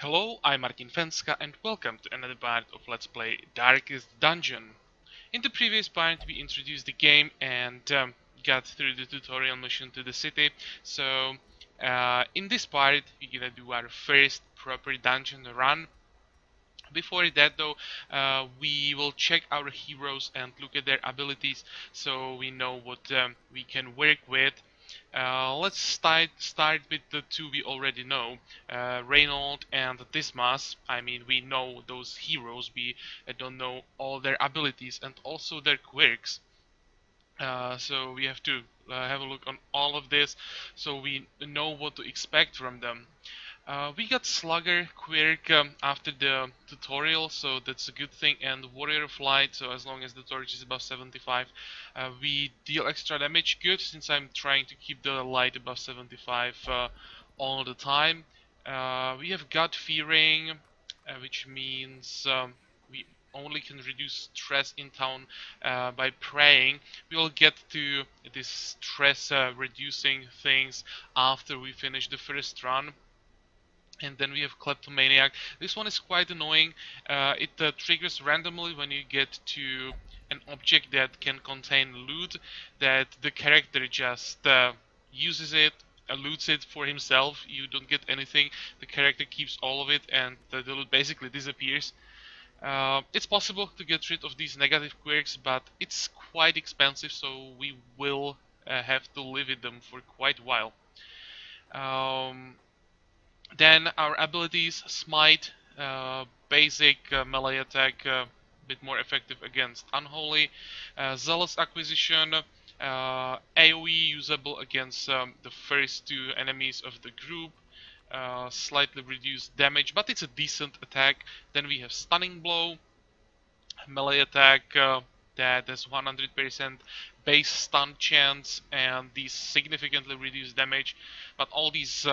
Hello, I'm Martin.Fencka and welcome to another part of Let's Play Darkest Dungeon. In the previous part we introduced the game and got through the tutorial mission to the city. So in this part we're gonna do our first proper dungeon run. Before that though, we will check our heroes and look at their abilities so we know what we can work with. Let's start with the two we already know, Reynold and Dismas. I mean, we know those heroes. We don't know all their abilities and also their quirks. So we have to have a look on all of this so we know what to expect from them. We got Slugger Quirk after the tutorial, so that's a good thing, and Warrior of Light, so as long as the torch is above 75, we deal extra damage. Good, since I'm trying to keep the light above 75 all the time. We have God Fearing, which means we only can reduce stress in town by praying. We'll get to this stress reducing things after we finish the first run. And then we have Kleptomaniac. This one is quite annoying. It triggers randomly when you get to an object that can contain loot, that the character just uses it, loots it for himself. You don't get anything. The character keeps all of it, and the loot basically disappears. It's possible to get rid of these negative quirks, but it's quite expensive, so we will have to live with them for quite a while. Then our abilities, Smite, basic melee attack, bit more effective against Unholy, Zealous Acquisition, AoE usable against the first two enemies of the group, slightly reduced damage, but it's a decent attack. Then we have Stunning Blow, melee attack that has 100% base stun chance, and these significantly reduce damage. But all these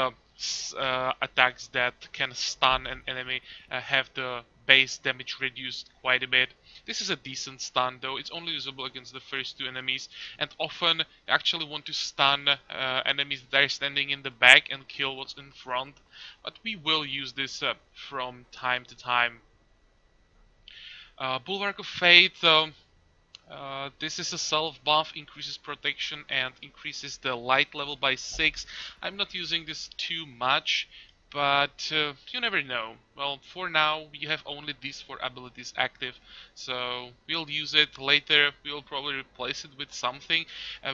attacks that can stun an enemy have the base damage reduced quite a bit. This is a decent stun, though it's only usable against the first two enemies, and often you actually want to stun enemies that are standing in the back and kill what's in front. But we will use this from time to time. Bulwark of Fate, this is a self buff, increases protection and increases the light level by 6. I'm not using this too much, but you never know. Well, for now we have only these 4 abilities active, so we'll use it later. We'll probably replace it with something.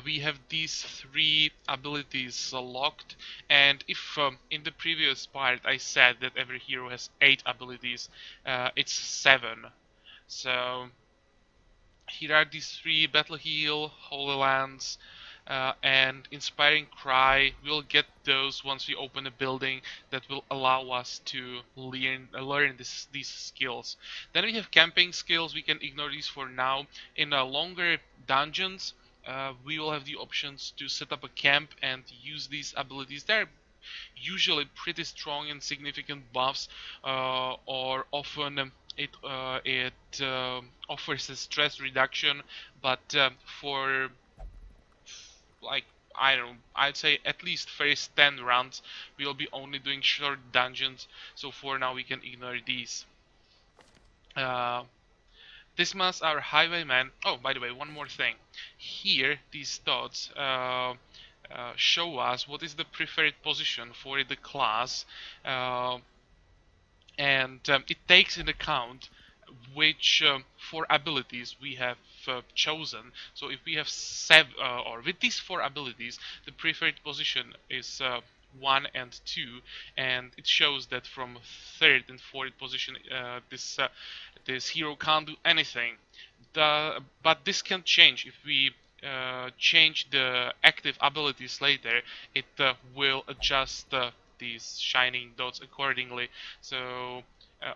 We have these 3 abilities locked, and if in the previous part I said that every hero has 8 abilities, it's 7. So here are these 3: Battle Heal, Holy Lands, and Inspiring Cry. We'll get those once we open a building that will allow us to learn these skills. Then we have camping skills. We can ignore these for now. In longer dungeons, we will have the options to set up a camp and use these abilities. They're usually pretty strong and significant buffs, or often it offers a stress reduction, but for like, I don't know, I'd say at least first 10 rounds we'll be only doing short dungeons, so for now we can ignore these. This must our highwayman. Oh, by the way, one more thing. Here, these dots show us what is the preferred position for the class, and it takes into account which 4 abilities we have chosen. So if we have 7, or with these 4 abilities, the preferred position is 1 and 2, and it shows that from 3rd and 4th position this hero can't do anything. But this can change if we change the active abilities later. It will adjust these shining dots accordingly. So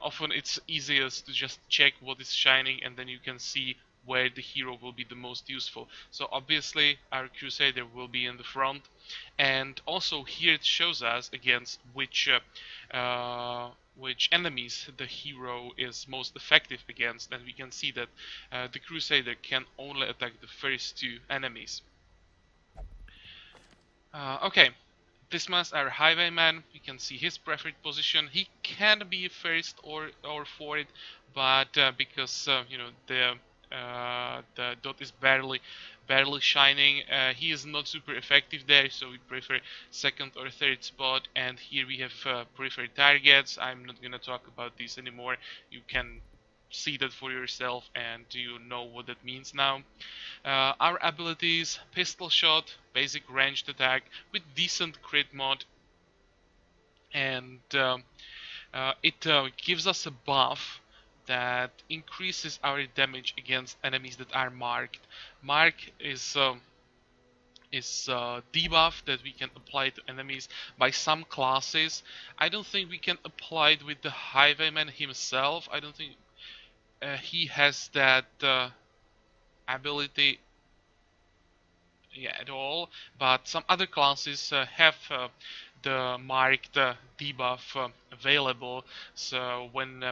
often it's easiest to just check what is shining, and then you can see where the hero will be the most useful. So obviously our Crusader will be in the front, and also here it shows us against which enemies the hero is most effective against, and we can see that the Crusader can only attack the first 2 enemies. Okay, This man's our highwayman. We can see his preferred position. He can be first or fourth, but because you know the dot is barely shining, he is not super effective there. So we prefer second or third spot. And here we have preferred targets. I'm not gonna talk about these anymore. You can see that for yourself, and you know what that means now. Our abilities: pistol shot, basic ranged attack with decent crit mod, and it gives us a buff that increases our damage against enemies that are marked. Mark is debuff that we can apply to enemies by some classes. I don't think we can apply it with the highwayman himself. I don't think he has that ability, yeah, at all, but some other classes have the marked debuff available, so when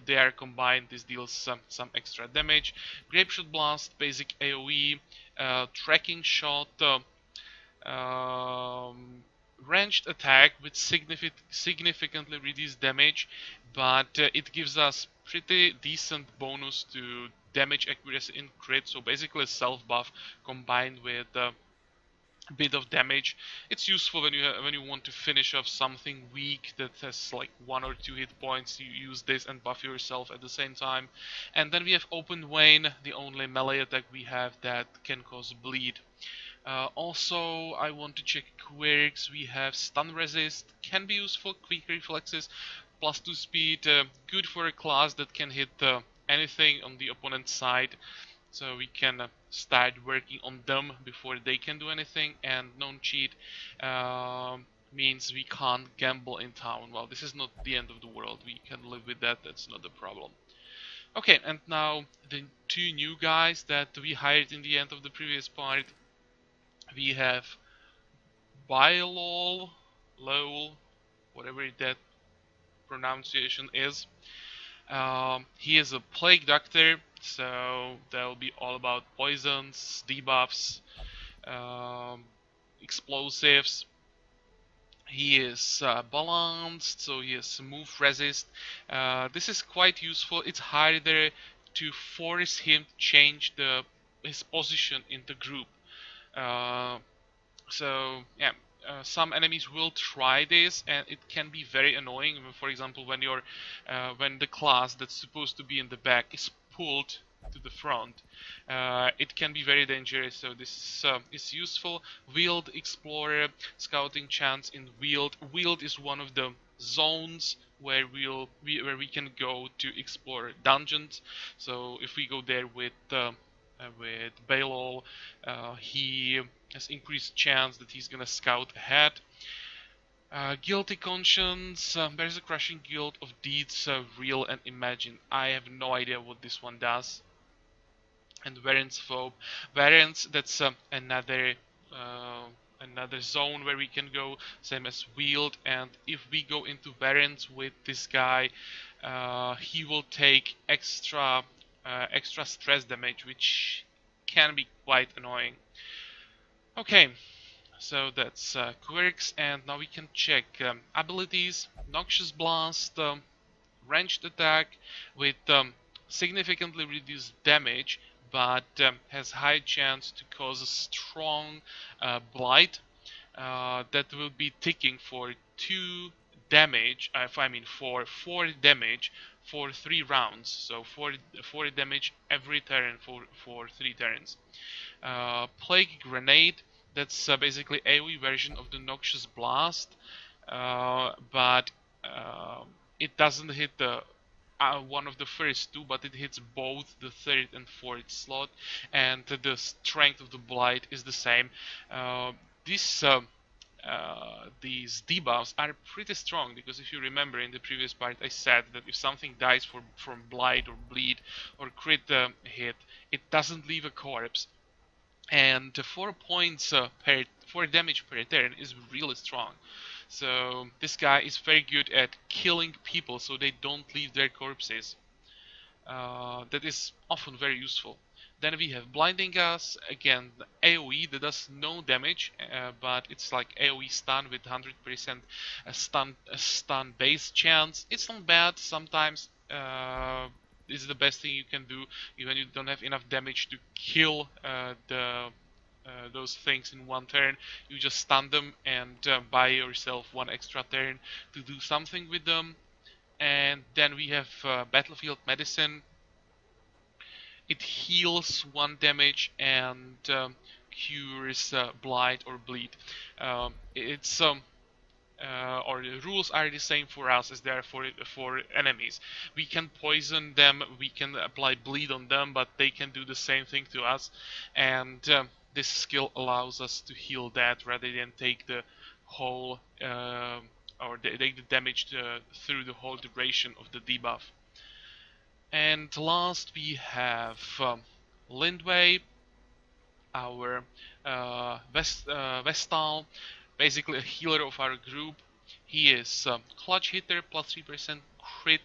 they are combined, this deals some extra damage. Grapeshot Blast, basic AoE, tracking shot, um, ranged attack with significantly reduced damage, but it gives us pretty decent bonus to damage accuracy in crit, so basically self buff combined with a bit of damage. It's useful when you want to finish off something weak that has like 1 or 2 hit points. You use this and buff yourself at the same time. And then we have Open Vein, the only melee attack we have that can cause bleed. Also, I want to check quirks. We have Stun Resist, can be useful, Quick Reflexes, +2 speed, good for a class that can hit anything on the opponent's side. So we can start working on them before they can do anything. And non-cheat means we can't gamble in town. Well, this is not the end of the world. We can live with that. That's not a problem. Okay, and now the two new guys that we hired in the end of the previous part. We have Bilol, Lol, whatever that pronunciation is. He is a plague doctor, so that'll be all about poisons, debuffs, um, explosives. He is balanced, so he has move resist. This is quite useful. It's harder to force him to change his position in the group. Uh, So yeah, some enemies will try this, and it can be very annoying. For example, when the class that's supposed to be in the back is pulled to the front, it can be very dangerous. So this is useful. Wheeled Explorer, scouting chance in Wheeled. Wheeled is one of the zones where we can go to explore dungeons. So if we go there with Balol, he has increased chance that he's gonna scout ahead. Guilty Conscience, there's a crushing guilt of deeds real and imagined. I have no idea what this one does. And Variance Phobe. Variance, that's another zone where we can go, same as Wield. And if we go into Variance with this guy, he will take extra stress damage, which can be quite annoying. Okay, so that's quirks, and now we can check abilities. Noxious Blast, ranged attack with significantly reduced damage, but has high chance to cause a strong blight that will be ticking for 2 damage, for 4 damage for 3 rounds. So 4 damage every turn for 3 turns. Plague Grenade, that's basically AoE version of the Noxious Blast, but it doesn't hit the one of the first 2, but it hits both the 3rd and 4th slot, and the strength of the blight is the same. This These debuffs are pretty strong, because if you remember in the previous part I said that if something dies from blight or bleed or crit hit, it doesn't leave a corpse, and 4 points 4 damage per turn is really strong. So this guy is very good at killing people so they don't leave their corpses. That is often very useful. Then we have Blinding Us, again AoE that does no damage, but it's like AoE stun with 100% stun base chance. It's not bad sometimes. This is the best thing you can do when you don't have enough damage to kill those things in one turn. You just stun them and buy yourself one extra turn to do something with them. And then we have Battlefield Medicine. It heals one damage and cures blight or bleed. It's or the rules are the same for us as they are for enemies. We can poison them, we can apply bleed on them, but they can do the same thing to us. And this skill allows us to heal that rather than take the whole or take the damage through the whole duration of the debuff. And last we have Lindway, our Vestal, basically a healer of our group. He is clutch hitter plus 3% crit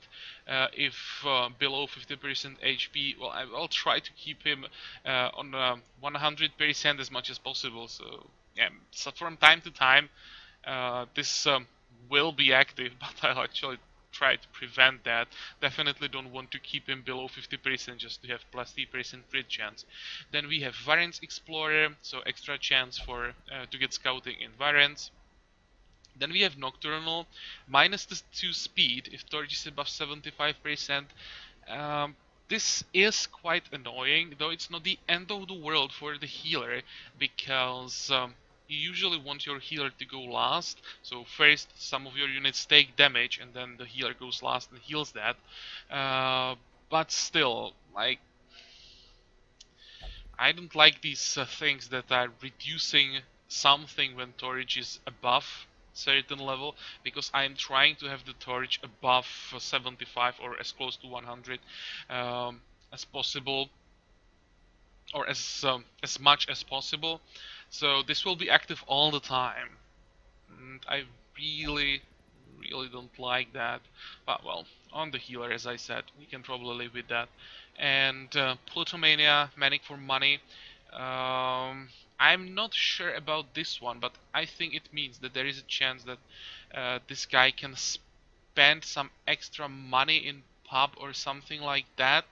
if below 50% HP. Well, I will try to keep him on 100% as much as possible. So yeah, so from time to time this will be active, but I'll actually try to prevent that. Definitely don't want to keep him below 50% just to have plus 3% crit chance. Then we have Variance Explorer, so extra chance for to get scouting in Variance. Then we have Nocturnal, minus the 2 speed if torch is above 75%. This is quite annoying, though it's not the end of the world for the healer, because you usually want your healer to go last. So first some of your units take damage and then the healer goes last and heals that. But still, like, I don't like these things that are reducing something when torch is above certain level, because I'm trying to have the torch above 75 or as close to 100 as possible, or as much as possible. So this will be active all the time, and I really don't like that. But well, on the healer, as I said, we can probably live with that. And Plutomania, Manic for Money. I'm not sure about this one, but I think it means that there is a chance that this guy can spend some extra money in pub or something like that.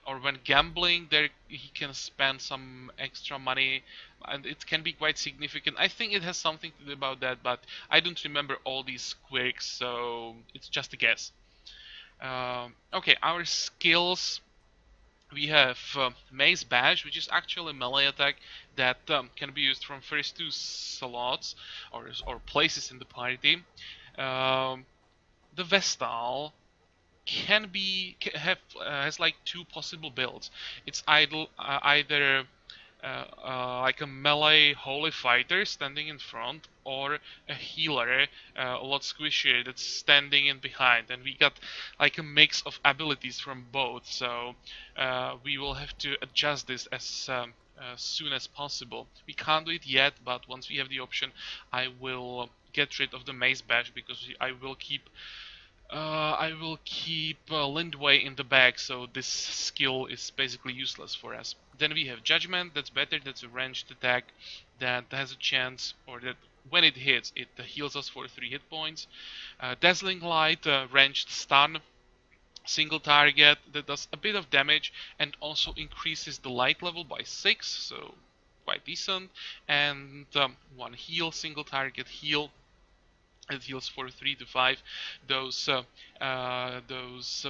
Or when gambling, there he can spend some extra money, and it can be quite significant. I think it has something to do about that, but I don't remember all these quirks, so it's just a guess. Okay, our skills. We have Mace Bash, which is actually a melee attack that can be used from first 2 slots or places in the party. The Vestal has like 2 possible builds. It's either like a melee holy fighter standing in front, or a healer, a lot squishier, that's standing in behind. And we got like a mix of abilities from both, so we will have to adjust this as soon as possible. We can't do it yet, but once we have the option, I will get rid of the Mace Bash, because I will keep Lindway in the bag, so this skill is basically useless for us. Then we have Judgment, that's better, that's a ranged attack that has a chance, or that when it hits, it heals us for 3 hit points. Dazzling Light, ranged stun, single target that does a bit of damage and also increases the light level by 6, so quite decent. And 1 heal, single target heal. It heals for 3 to 5. Those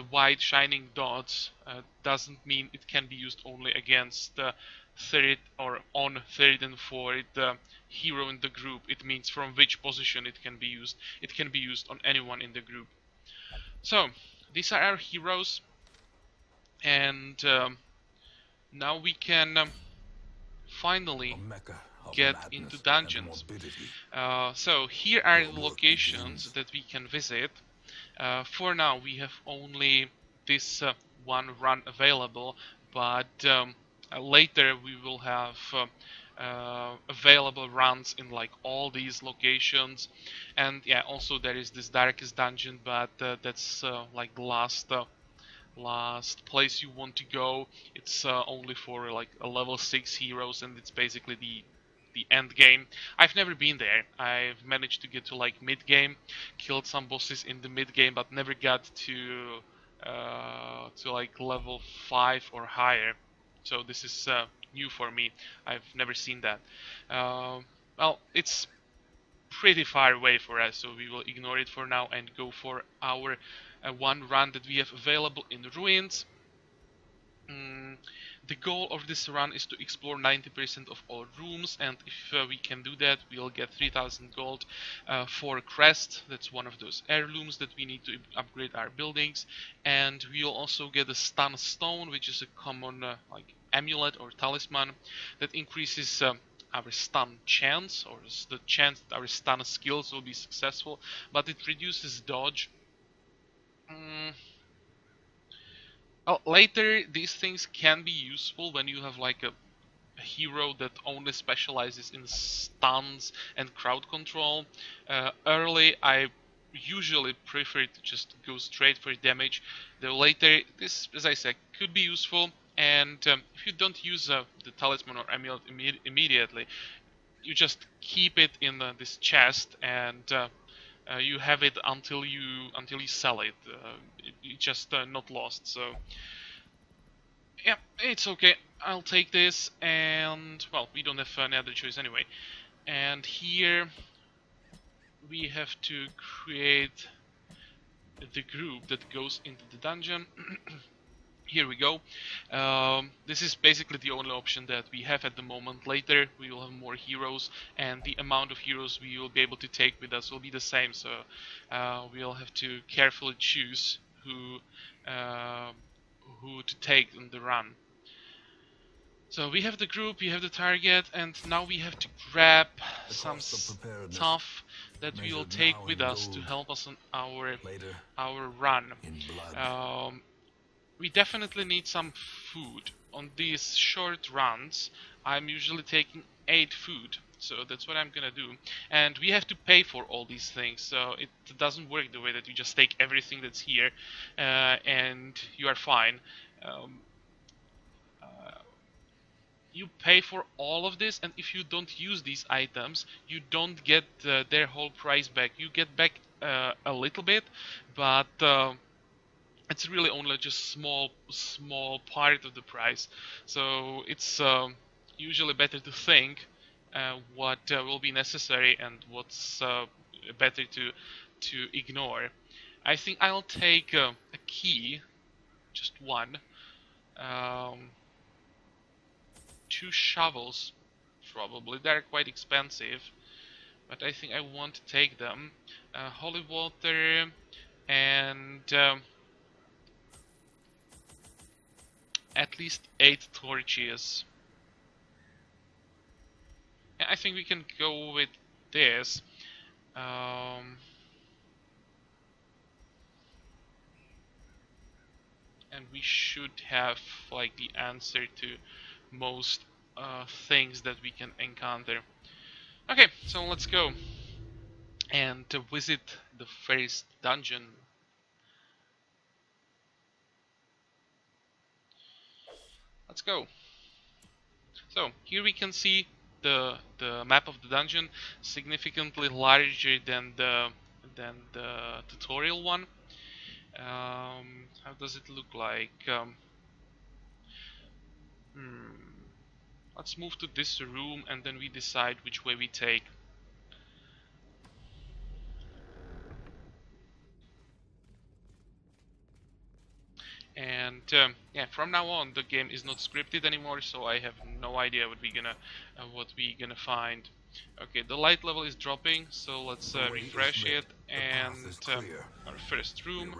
white shining dots doesn't mean it can be used only against third or on third and fourth hero in the group. It means from which position it can be used. It can be used on anyone in the group. So these are our heroes, and now we can finally get into dungeons. So here are the locations that we can visit. For now we have only this one run available, but later we will have available runs in like all these locations. And yeah, also there is this Darkest Dungeon, but that's like the last place you want to go. It's only for like a level 6 heroes, and it's basically the end game. I've never been there. I've managed to get to like mid game, killed some bosses in the mid game, but never got to like level 5 or higher. So this is new for me. I've never seen that. Well, it's pretty far away for us, so we will ignore it for now and go for our one run that we have available in ruins. The goal of this run is to explore 90% of all rooms, and if we can do that, we'll get 3000 gold for a crest. That's one of those heirlooms that we need to upgrade our buildings, and we'll also get a stun stone, which is a common like amulet or talisman that increases our stun chance, or the chance that our stun skills will be successful, but it reduces dodge. Well, later these things can be useful when you have like a hero that only specializes in stuns and crowd control. Early, I usually prefer to just go straight for damage. Though later, this, as I said, could be useful. And if you don't use the talisman or amulet immediately, you just keep it in this chest, and you have it until you sell it. It's just not lost. So yeah, it's okay. I'll take this, and well, we don't have any other choice anyway. And here we have to create the group that goes into the dungeon. Here we go. This is basically the only option that we have at the moment. Later we will have more heroes, and the amount of heroes we will be able to take with us will be the same, so we'll have to carefully choose who to take on the run. So we have the group, we have the target, and now we have to grab some stuff that we will take with us to help us on our run. We definitely need some food. On these short runs, I'm usually taking 8 food, so that's what I'm gonna do. And we have to pay for all these things, so it doesn't work the way that you just take everything that's here and you are fine. You pay for all of this, and if you don't use these items, you don't get their whole price back. You get back a little bit, but it's really only just small part of the price. So it's usually better to think what will be necessary and what's better to ignore. I think I'll take a key, just one. 2 shovels, probably. They're quite expensive, but I think I want to take them. Holy water and at least 8 torches. Yeah, I think we can go with this. And we should have like the answer to most things that we can encounter. Okay, so let's go and visit the first dungeon. Let's go. So here we can see the map of the dungeon, significantly larger than the tutorial one. How does it look like? Let's move to this room and then we decide which way we take. And yeah, from now on the game is not scripted anymore, so I have no idea what we gonna find. Okay, the light level is dropping, so let's refresh it, and our first room.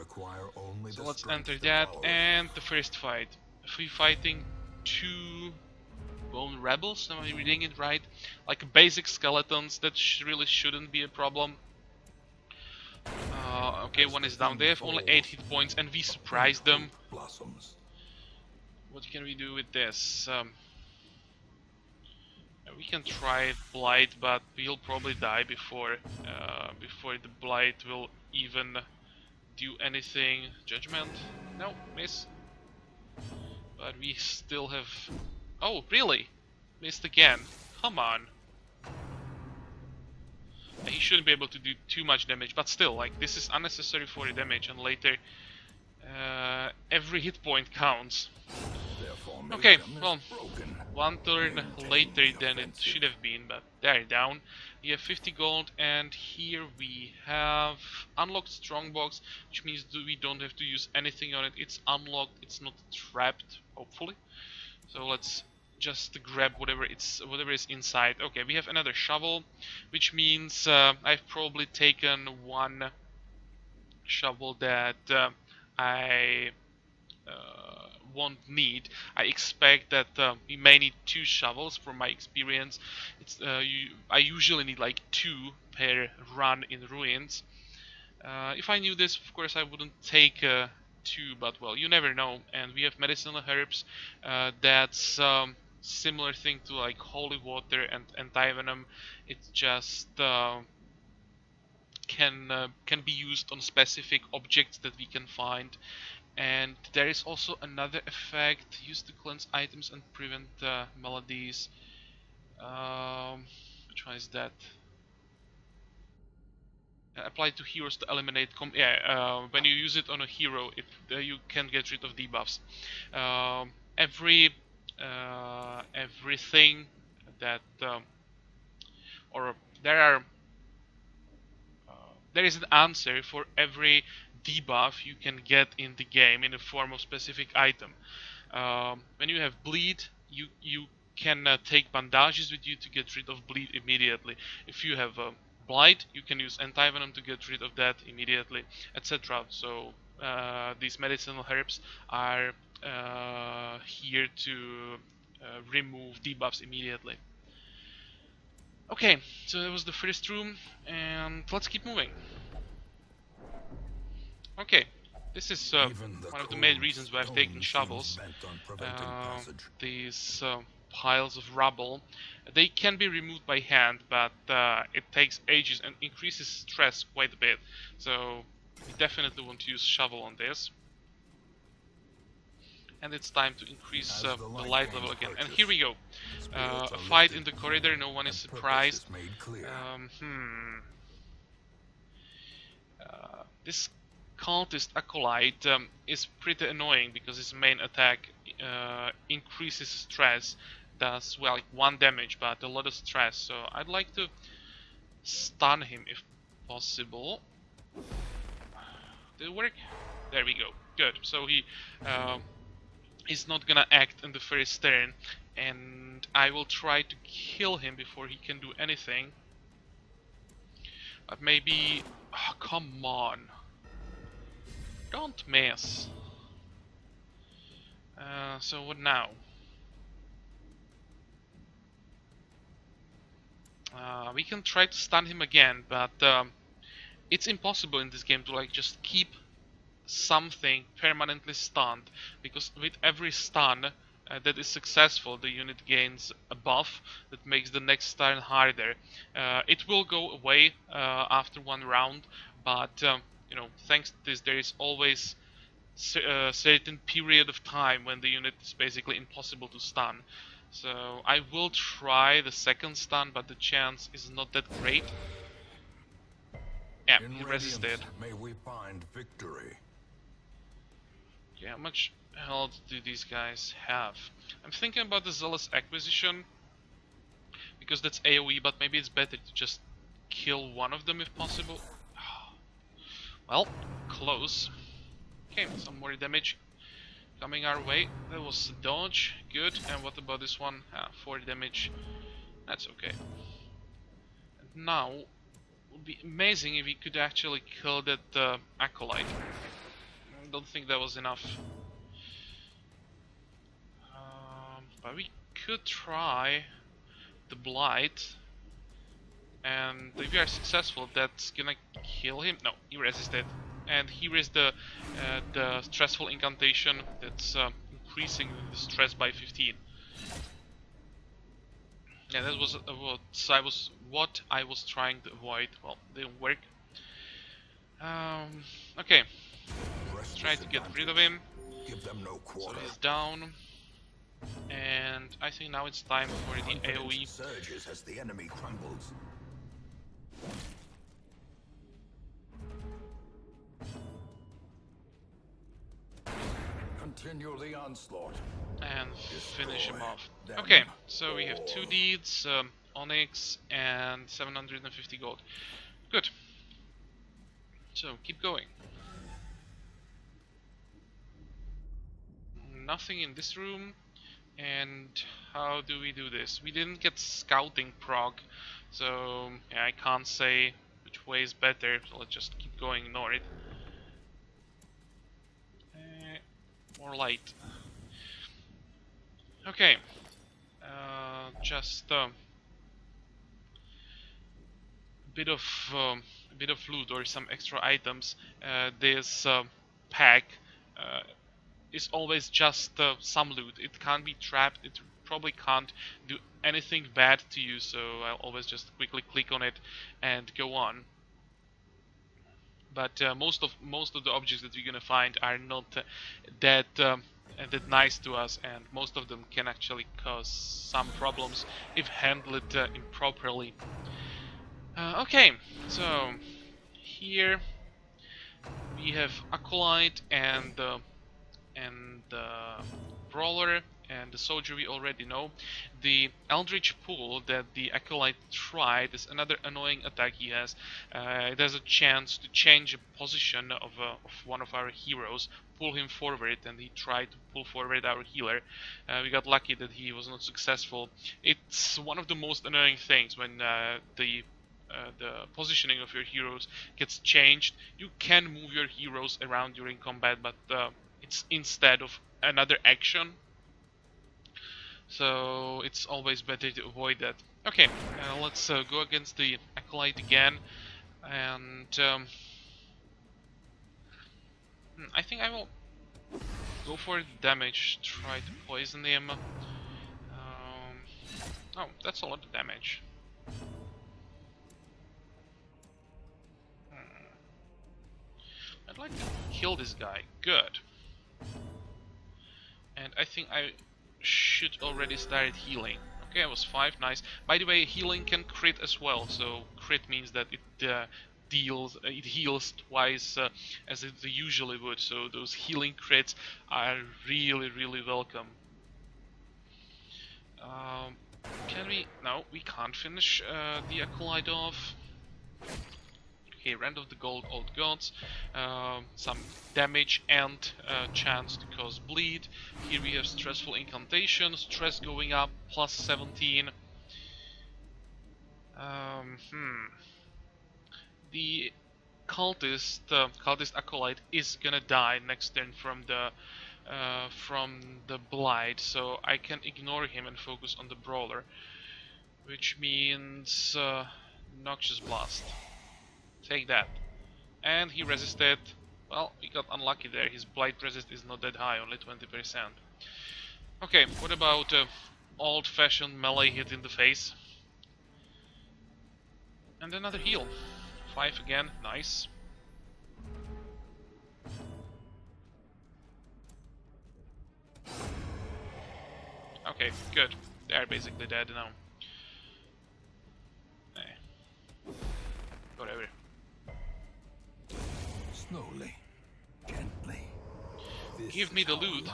So let's enter that, and the first fight. We're fighting 2 bone rebels, am I reading it right? Like basic skeletons, that really shouldn't be a problem. Okay, one is down. They have only 8 hit points, and we surprised them. What can we do with this? We can try Blight, but we'll probably die before the Blight will even do anything. Judgment? No, miss. But we still have... Oh, really? Missed again. Come on. He shouldn't be able to do too much damage, but still, like, this is unnecessary for the damage, and later every hit point counts. Okay, well, one turn later than it should have been, but they're down. We have 50 gold, and here we have unlocked strongbox, which means we don't have to use anything on it. It's unlocked, it's not trapped, hopefully. So let's just grab whatever is inside. Okay, we have another shovel, which means I've probably taken one shovel that I won't need. I expect that we may need 2 shovels from my experience. I usually need like 2 per run in ruins. If I knew this, of course I wouldn't take 2, but well, you never know. And we have medicinal herbs. That's similar thing to like holy water and antivenom. It just can be used on specific objects that we can find. And there is also another effect used to cleanse items and prevent maladies. Which one is that? Applied to heroes to eliminate when you use it on a hero, you can get rid of debuffs. Everything that or there are there is an answer for every debuff you can get in the game in the form of specific item. When you have bleed, you can take bandages with you to get rid of bleed immediately. If you have blight, you can use antivenom to get rid of that immediately, etc. So these medicinal herbs are here to remove debuffs immediately. Okay, so that was the first room, and let's keep moving. Okay, this is one of the main reasons why I've taken shovels. These piles of rubble, they can be removed by hand, but it takes ages and increases stress quite a bit. So we definitely want to use shovel on this. And it's time to increase the light level again. And here we go. A fight in the corridor, no one is surprised. This cultist acolyte is pretty annoying because his main attack increases stress, does well like 1 damage, but a lot of stress. So I'd like to stun him if possible. Did it work? There we go. Good. So he is not gonna act in the first turn, and I will try to kill him before he can do anything. But maybe... Oh, come on. Don't miss. So what now? We can try to stun him again, but it's impossible in this game to like just keep something permanently stunned, because with every stun that is successful, the unit gains a buff that makes the next turn harder. It will go away after 1 round, but you know, thanks to this, there is always a certain period of time when the unit is basically impossible to stun. So I will try the second stun, but the chance is not that great. Yeah, he resisted. May we find victory. Okay, how much health do these guys have? I'm thinking about the Zealous Acquisition, because that's AoE, but maybe it's better to just kill one of them if possible. Well, close. Okay, some more damage coming our way. That was a dodge, good. And what about this one? 4 damage. That's okay. And now, it would be amazing if we could actually kill that acolyte. I don't think that was enough. But we could try the blight. And if we are successful, that's gonna kill him. No, he resisted. And here is the stressful incantation that's increasing the stress by 15. Yeah, that was what I was trying to avoid. Well, didn't work. Okay. try to get rid of him. Give them no So quarter. he's down. And I think now it's time for the AoE. Surges as the enemy crumbles. Continue the onslaught. And finish him off. them Okay, so we have 2 deeds, Onyx, and 750 gold. Good. So, keep going. Nothing in this room. And how do we do this? We didn't get scouting prog, so yeah, I can't say which way is better, so let's just keep going, ignore it. More light. Okay, just a bit of loot or some extra items. This pack is always just some loot. It can't be trapped. It probably can't do anything bad to you. So I'll always just quickly click on it and go on. But most of the objects that you're gonna find are not that nice to us, and most of them can actually cause some problems if handled improperly. Okay, so here we have Acolyte and the Brawler and the Soldier we already know. The Eldritch Pull that the Acolyte tried is another annoying attack he has. It has a chance to change the position of one of our heroes, pull him forward, and he tried to pull forward our healer. We got lucky that he was not successful. It's one of the most annoying things when the positioning of your heroes gets changed. You can move your heroes around during combat, but it's instead of another action. So it's always better to avoid that. Okay, let's go against the Acolyte again. And I think I will go for damage, try to poison him. Oh, that's a lot of damage. I'd like to kill this guy. Good. And I think I should already start healing. Okay, I was 5, nice. By the way, healing can crit as well, so crit means that it heals twice as it usually would, so those healing crits are really welcome. Can we? No, we can't finish the Acolyte off. Okay, Rend of the Old Gods, some damage and chance to cause bleed. Here we have Stressful Incantation, stress going up, plus 17. The cultist Acolyte is gonna die next turn from the Blight, so I can ignore him and focus on the Brawler, which means Noxious Blast. Take that. And he resisted. Well, he got unlucky there. His blight resist is not that high, only 20%. Okay, what about old-fashioned melee hit in the face? And another heal. 5 again, nice. Okay, good. They're basically dead now. Whatever. Slowly, gently. Give me the loot,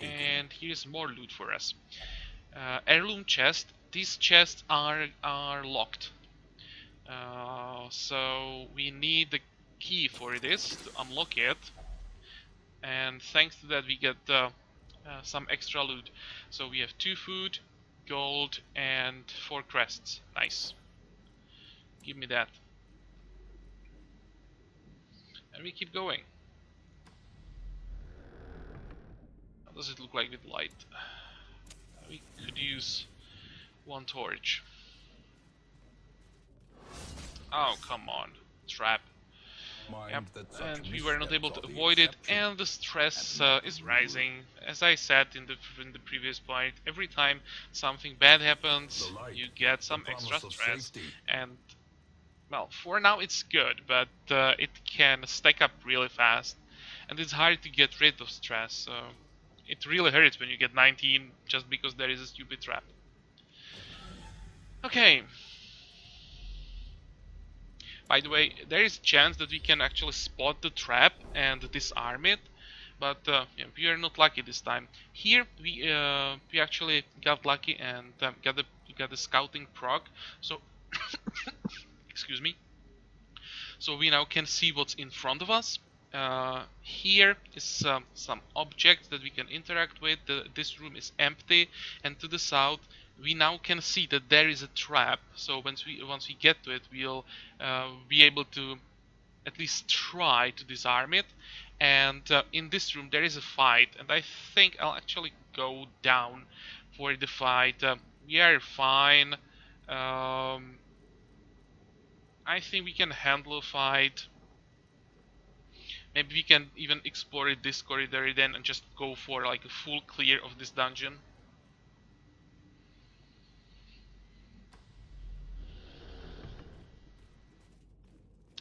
and here's more loot for us. Heirloom chest. These chests are locked, so we need the key for this to unlock it. And thanks to that, we get some extra loot. So we have 2 food, gold, and 4 crests. Nice. Give me that. And we keep going. How does it look like with light? We could use 1 torch. Oh, come on. Trap. Yep. And we were not able to avoid it, and the stress is rising. As I said in the previous point, every time something bad happens, you get some extra stress. And well, for now it's good, but it can stack up really fast. and it's hard to get rid of stress. So it really hurts when you get 19 just because there is a stupid trap. Okay. By the way, there is a chance that we can actually spot the trap and disarm it, but yeah, we are not lucky this time. Here we actually got lucky and got the scouting proc. So excuse me. So we now can see what's in front of us. Here is some objects that we can interact with. This room is empty, and to the south we now can see that there is a trap. So once we get to it, we'll be able to at least try to disarm it. And in this room there is a fight, and I think I'll actually go down for the fight. We are fine. I think we can handle a fight. Maybe we can even explore this corridor then and just go for like a full clear of this dungeon.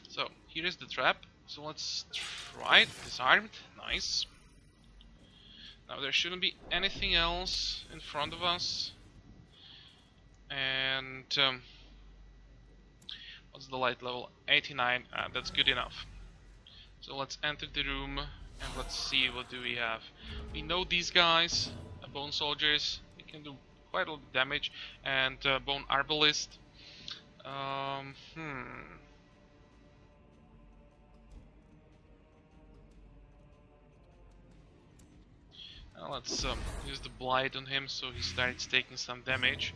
So here is the trap. So let's try it. Disarmed. Nice. Now there shouldn't be anything else in front of us. And what's the light level? 89. That's good enough. So let's enter the room and let's see what do we have. We know these guys, bone soldiers. They can do quite a lot of damage, and bone arbalist. Now let's use the blight on him so he starts taking some damage,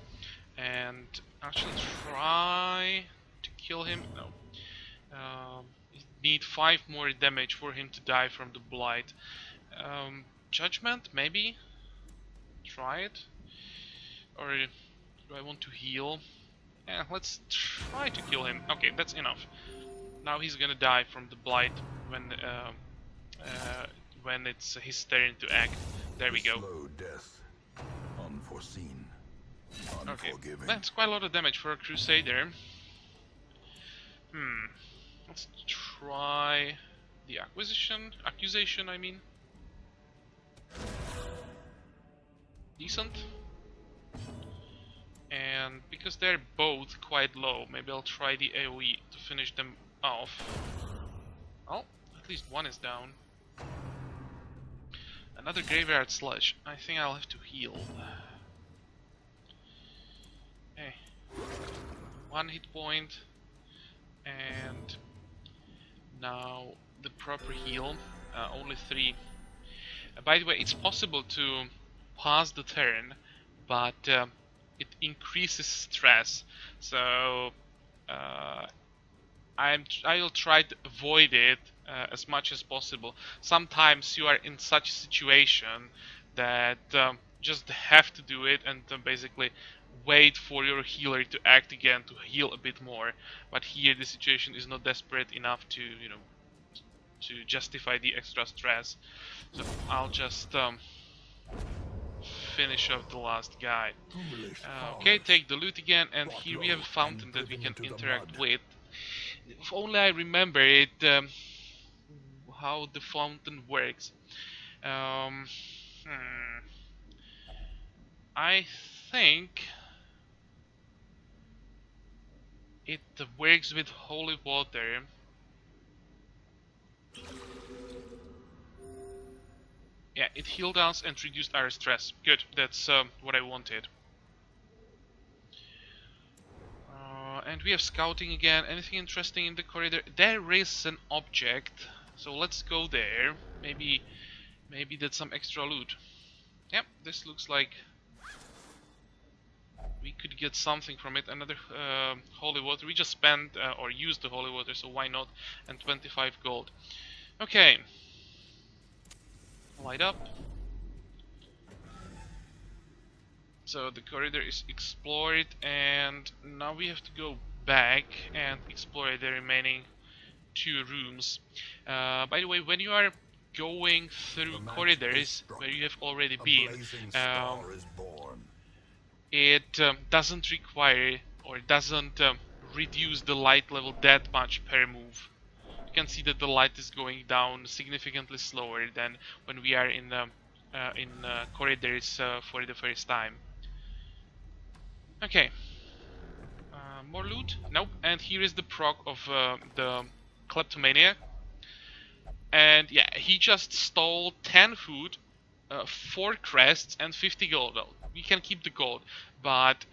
and actually try to kill him. No. Need 5 more damage for him to die from the blight. Judgment, maybe? Try it? Or do I want to heal? Yeah, let's try to kill him. Okay, that's enough. Now he's gonna die from the blight when it's his turn to act. There we go. Slow death. Unforeseen. Okay, Unforgiving. that's quite a lot of damage for a crusader. Let's try the accusation, I mean. Decent. And because they're both quite low, maybe I'll try the AoE to finish them off. Well, at least one is down. Another graveyard sludge. I think I'll have to heal. Hey. 1 hit point. And now the proper heal, only 3. By the way, it's possible to pass the turn, but it increases stress. So I'll try to avoid it as much as possible. Sometimes you are in such a situation that just have to do it and basically wait for your healer to act again to heal a bit more. But here the situation is not desperate enough to, you know, to justify the extra stress. So I'll just finish off the last guy. Okay, take the loot again, and here we have a fountain that we can interact with. If only I remember it, how the fountain works. I think it works with holy water. Yeah, it healed us and reduced our stress. Good, that's what I wanted. And we have scouting again. Anything interesting in the corridor? There is an object, so let's go there. Maybe that's some extra loot. Yep, this looks like we could get something from it. Another holy water. We just spent or used the holy water, so why not? And 25 gold. Okay. Light up. So the corridor is explored, and now we have to go back and explore the remaining 2 rooms. By the way, when you are going through corridors where you have already been, it doesn't require or doesn't reduce the light level that much per move. you can see that the light is going down significantly slower than when we are in corridors for the first time. Okay, more loot? Nope. And here is the proc of the kleptomaniac. And yeah, he just stole 10 food, 4 crests, and 50 gold. Well, we can keep the gold, but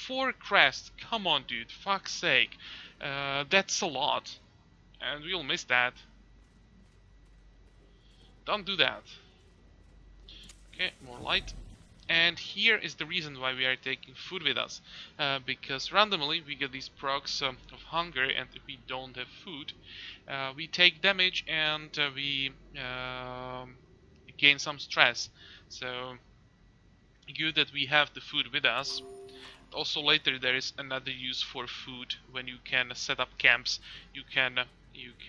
4 crests? Come on, dude, fuck's sake. That's a lot. And we'll miss that. Don't do that. Okay, more light. And here is the reason why we are taking food with us. Because randomly we get these procs of hunger, and if we don't have food, we take damage and we gain some stress. So good that we have the food with us. Also later there is another use for food. When you can set up camps, you can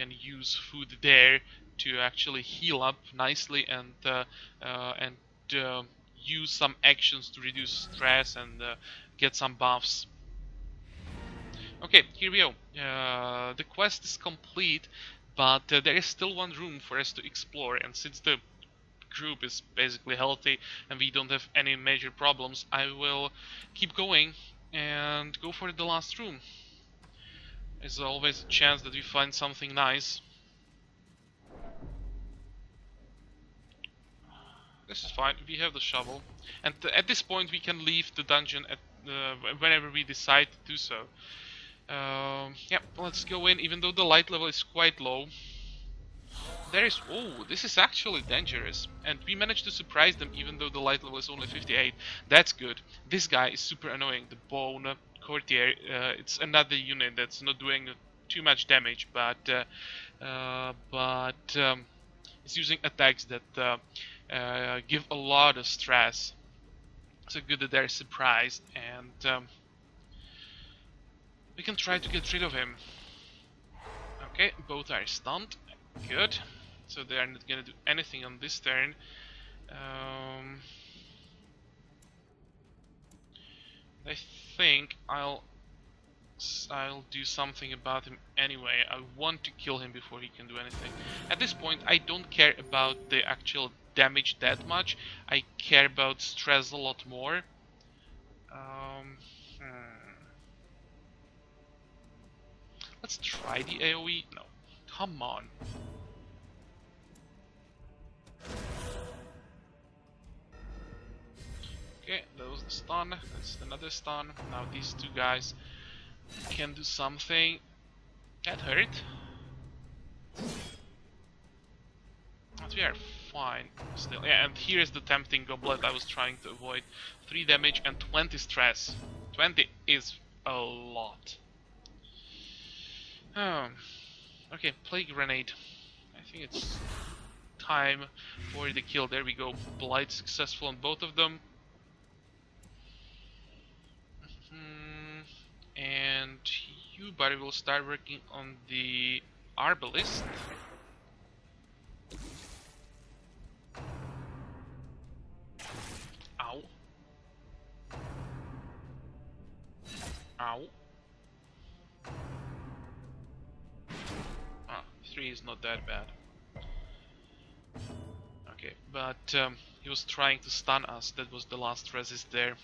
use food there to actually heal up nicely and use some actions to reduce stress and get some buffs. Okay, here we go. The quest is complete, but there is still one room for us to explore, and since the group is basically healthy and we don't have any major problems, I will keep going and go for the last room. There's always a chance that we find something nice. This is fine, we have the shovel. And at this point we can leave the dungeon at whenever we decide to do so. Yeah, let's go in, even though the light level is quite low. There is... oh, this is actually dangerous. And we managed to surprise them even though the light level is only 58. That's good. This guy is super annoying. The Bone Courtier. It's another unit that's not doing too much damage, but it's using attacks that give a lot of stress. So good that they're surprised, and we can try to get rid of him. Okay, both are stunned. Good. So they are not gonna do anything on this turn. I think I'll do something about him anyway. I want to kill him before he can do anything. At this point, I don't care about the actual damage that much. I care about stress a lot more. Let's try the AoE. No, come on. Okay, that was the stun. That's another stun. Now these two guys can do something. That hurt. But we are fine still. Yeah, and here's the tempting goblet I was trying to avoid. 3 damage and 20 stress. 20 is a lot. Okay, plague grenade. I think it's time for the kill. There we go. Blight successful on both of them. And you, buddy, will start working on the Arbalist. Ow. Ow. Ah, 3 is not that bad. Okay, but he was trying to stun us. That was the last resist there.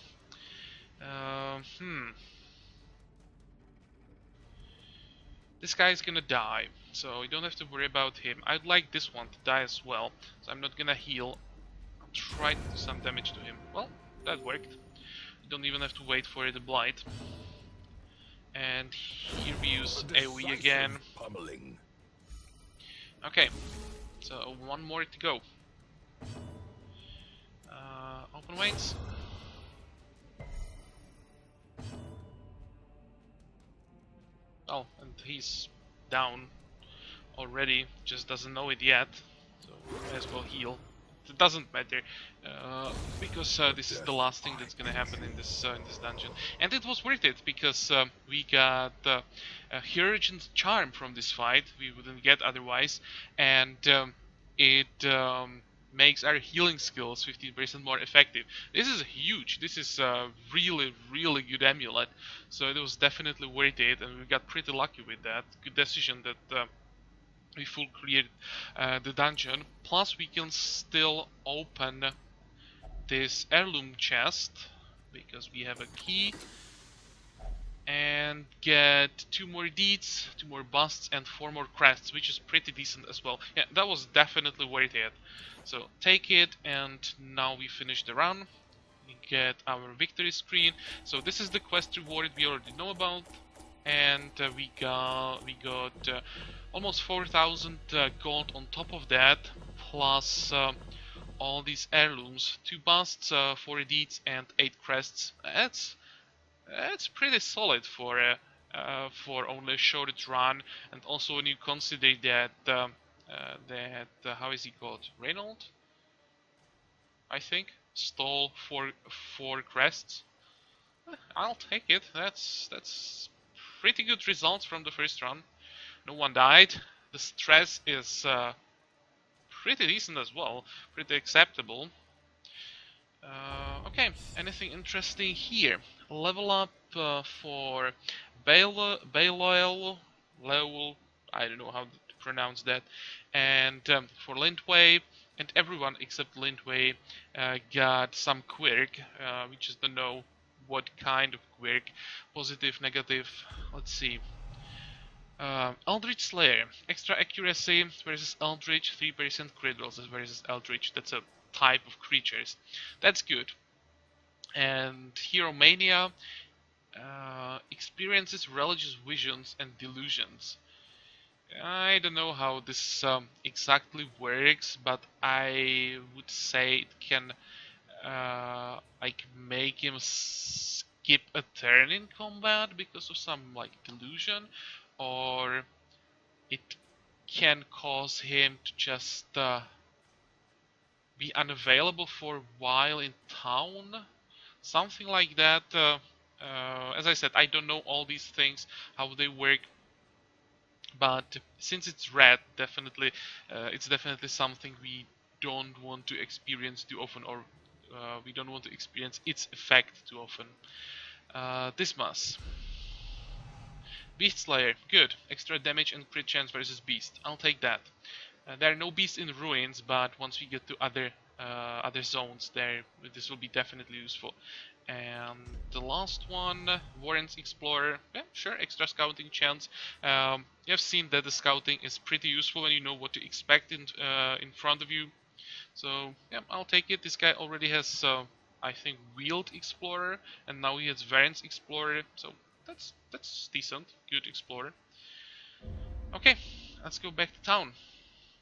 This guy is gonna die, so you don't have to worry about him. I'd like this one to die as well, so I'm not gonna heal. I'll try to do some damage to him. Well, that worked. You don't even have to wait for the blight. And here we use AoE again. Pummeling. Okay, so one more to go. Open weights. Oh, and he's down already, just doesn't know it yet, so may as well heal. It doesn't matter, because this is the last thing that's gonna happen in this dungeon. And it was worth it, because we got a Hurricane Charm from this fight, we wouldn't get otherwise, and it makes our healing skills 15% more effective. This is huge. This is a really, really good amulet. So it was definitely worth it, and we got pretty lucky with that. Good decision that we full cleared the dungeon. Plus we can still open this heirloom chest because we have a key, and get 2 more deeds, 2 more busts, and 4 more crests, which is pretty decent as well. Yeah, that was definitely worth it. So take it, and now we finish the run. We get our victory screen. So this is the quest reward we already know about, and we got almost 4,000 gold on top of that, plus all these heirlooms, 2 busts, 4 deeds, and 8 crests. That's pretty solid for only a short run, and also when you consider that how is he called, Reynold, I think, stole four crests. I'll take it. That's pretty good results from the first run. No one died. The stress is pretty decent as well, pretty acceptable. Okay, anything interesting here? Level up for Baloel, Lowell, I don't know how to pronounce that, and for Lindway, and everyone except Lindway got some quirk. We just don't know what kind of quirk, positive, negative. Let's see. Eldritch Slayer, extra accuracy versus Eldritch, 3% crit rolls versus Eldritch. That's a type of creatures. That's good. And Hero Mania experiences religious visions and delusions. I don't know how this exactly works, but I would say it can like make him skip a turn in combat because of some like delusion, or it can cause him to just be unavailable for a while in town, something like that. As I said, I don't know all these things, how they work, but since it's red, definitely, it's definitely something we don't want to experience too often, or we don't want to experience its effect too often. Dismas. Beast Slayer, good. Extra damage and crit chance versus Beast. I'll take that. There are no beasts in ruins, but once we get to other zones, this will be definitely useful. And the last one, Warren's Explorer. Yeah, sure, extra scouting chance. You have seen that the scouting is pretty useful when you know what to expect in front of you. So yeah, I'll take it. This guy already has, I think, Wheeled Explorer, and now he has Warren's Explorer. So that's decent, good Explorer. Okay, let's go back to town.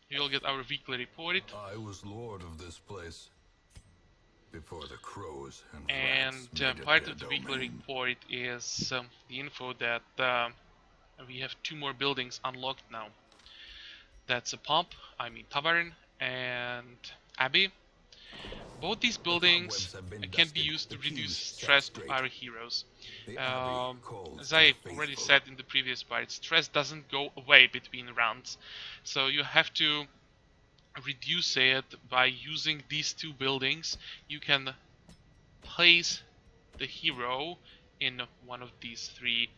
We'll get our weekly report. I was lord of this place before the crows and And rats made it part their of the weekly domain. report is the info that we have 2 more buildings unlocked now. That's a pub, I mean tavern, and abbey. Both these The buildings cobwebs have been can be dusted, used the to reduce keys set stress of straight. our heroes. The abbey calls As to the I already faithful. said in the previous part, stress doesn't go away between rounds, so you have to reduce it by using these 2 buildings. You can place the hero in one of these three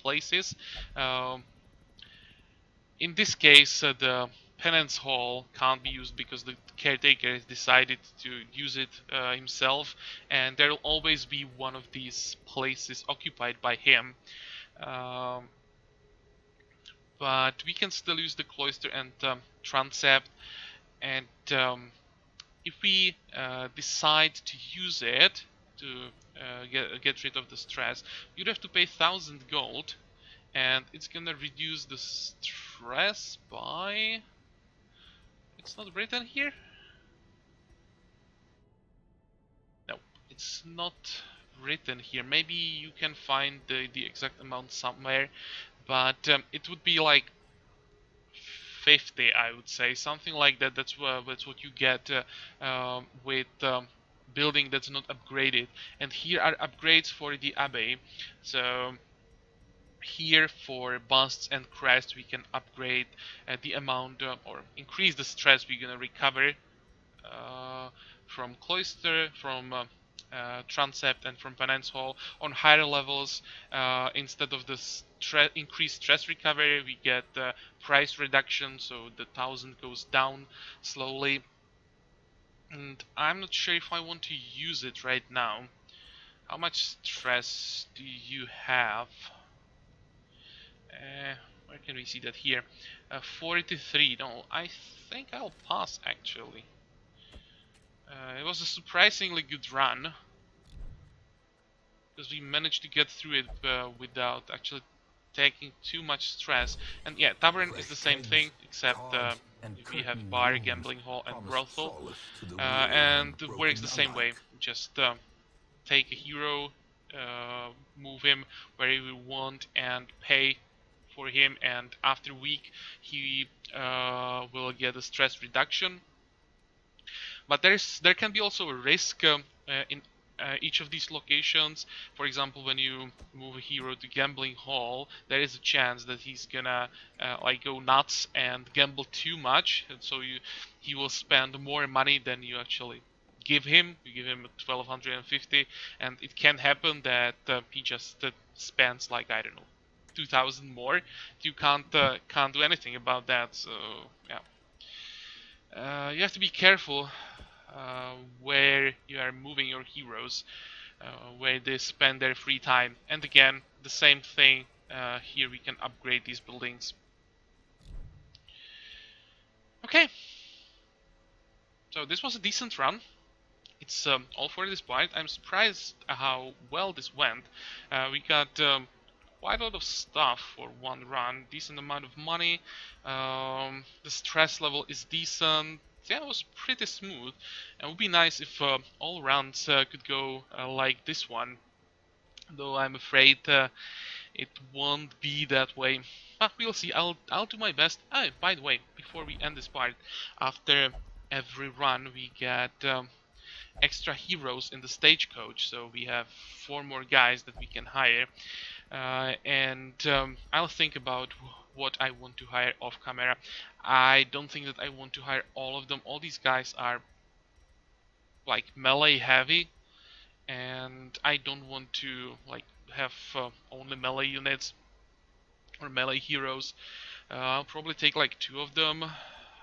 places. Um, in this case, the penance hall can't be used because the caretaker has decided to use it himself, and there will always be one of these places occupied by him. Um, but we can still use the cloister and transept, and if we decide to use it to get rid of the stress, you'd have to pay 1,000 gold, and it's gonna reduce the stress by... It's not written here? No, it's not written here. Maybe you can find the exact amount somewhere, but it would be like 50, I would say, something like that. That's what you get with building that's not upgraded. And here are upgrades for the abbey. So here for busts and crests we can upgrade the amount or increase the stress we're gonna recover from cloister, from transept and from finance hall. On higher levels, instead of the increased stress recovery, we get price reduction, so the 1000 goes down slowly. And I'm not sure if I want to use it right now. How much stress do you have? Where can we see that here? 43. No, I think I'll pass actually. It was a surprisingly good run because we managed to get through it without actually taking too much stress. And yeah, tavern is the same thing, except we have bar, gambling hall, and brothel, and it works the same way. Just take a hero, move him wherever we want, and pay for him. And after a week, he will get a stress reduction. But there can be also a risk in each of these locations. For example, when you move a hero to gambling hall, there is a chance that he's gonna like go nuts and gamble too much, and so he will spend more money than you actually give him. You give him 1250, and it can happen that he just spends like, I don't know, 2000 more. You can't do anything about that. So yeah. You have to be careful where you are moving your heroes, where they spend their free time. And again, the same thing. Here we can upgrade these buildings. Okay, so this was a decent run. It's all for this point. I'm surprised how well this went. We got quite a lot of stuff for one run, decent amount of money. The stress level is decent. Yeah, it was pretty smooth. And it would be nice if all rounds could go like this one. Though I'm afraid it won't be that way. But we'll see. I'll do my best. Oh, by the way, before we end this part, after every run we get extra heroes in the stagecoach. So we have 4 more guys that we can hire. And I'll think about what I want to hire off camera. I don't think that I want to hire all of them. All these guys are like melee heavy, and I don't want to like have only melee units or melee heroes. I'll probably take like 2 of them.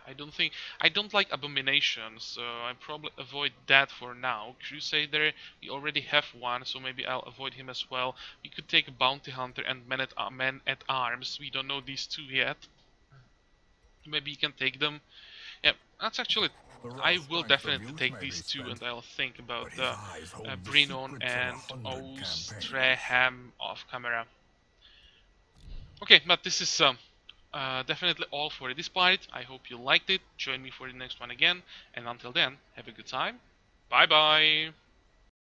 I don't like Abomination, so I probably avoid that for now. Crusader, we already have one, so maybe I'll avoid him as well. We could take a Bounty Hunter and Men at Arms. We don't know these 2 yet. Maybe you can take them. Yeah, that's actually. I will definitely take these 2, and I'll think about Brinon and Ostreham off camera. Okay, but this is definitely all for this part. I hope you liked it. Join me for the next one again. And until then, have a good time. Bye bye.